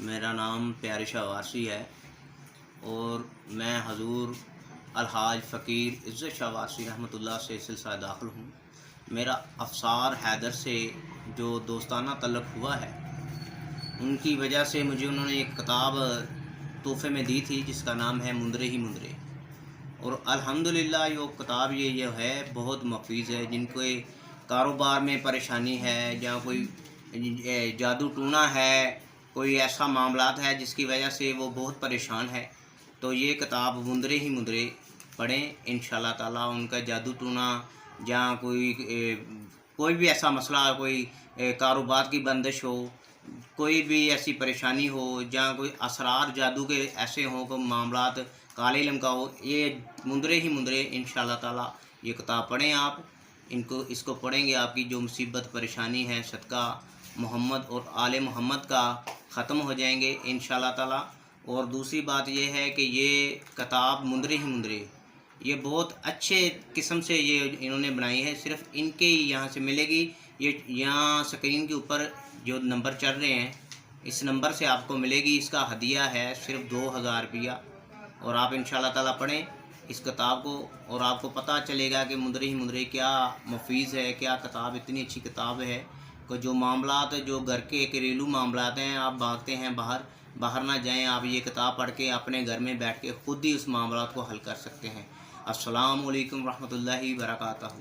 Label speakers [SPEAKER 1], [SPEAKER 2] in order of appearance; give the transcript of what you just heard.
[SPEAKER 1] मेरा नाम प्यारे शाह वारसी है और मैं हजूर अलहाज फ़कीर इज़्ज़त शाह वारसी रहमतुल्लाह से सिलसिला दाखिल हूँ। मेरा अफ़सार हैदर से जो दोस्ताना तल्लुक़ हुआ है, उनकी वजह से मुझे उन्होंने एक किताब तोहफ़े में दी थी जिसका नाम है मुंदरे ही मुंदरे। और अल्हम्दुलिल्लाह यो किताब ये जो है बहुत मुफीज़ है। जिनको कारोबार में परेशानी है या कोई जादू टूना है, कोई ऐसा मामलात है जिसकी वजह से वो बहुत परेशान है, तो ये किताब मुंदरे ही मुंदरे पढ़ें। इंशाअल्लाह ताला उनका जादू टूना या कोई भी ऐसा मसला, कोई कारोबार की बंदिश हो, कोई भी ऐसी परेशानी हो या कोई असरार जादू के ऐसे हों, कोई मामलात काले इल्म का हो, ये मुंदरे ही मुंदरे इंशाअल्लाह ताला ये किताब पढ़ें। आप इसको पढ़ेंगे, आपकी जो मुसीबत परेशानी है सदका मोहम्मद और आले मोहम्मद का ख़त्म हो जाएंगे इंशाअल्लाह ताला। और दूसरी बात यह है कि ये किताब मुंदरे ही मुंदरे ये बहुत अच्छे किस्म से ये इन्होंने बनाई है, सिर्फ इनके ही यहाँ से मिलेगी। ये यहाँ स्क्रीन के ऊपर जो नंबर चल रहे हैं, इस नंबर से आपको मिलेगी। इसका हदिया है सिर्फ 2000 रुपया। और आप इंशाअल्लाह ताला पढ़ें इस किताब को और आपको पता चलेगा कि मुंदरे ही मुंदरे क्या मुफीज़ है, क्या किताब इतनी अच्छी किताब है कि जो मामलात, जो घर के घरेलू मामलात हैं, आप भागते हैं बाहर ना जाएं, आप ये किताब पढ़ के अपने घर में बैठ के ख़ुद ही उस मामलात को हल कर सकते हैं। अस्सलामु अलैकुम रहमतुल्लाहि व बरकातहू।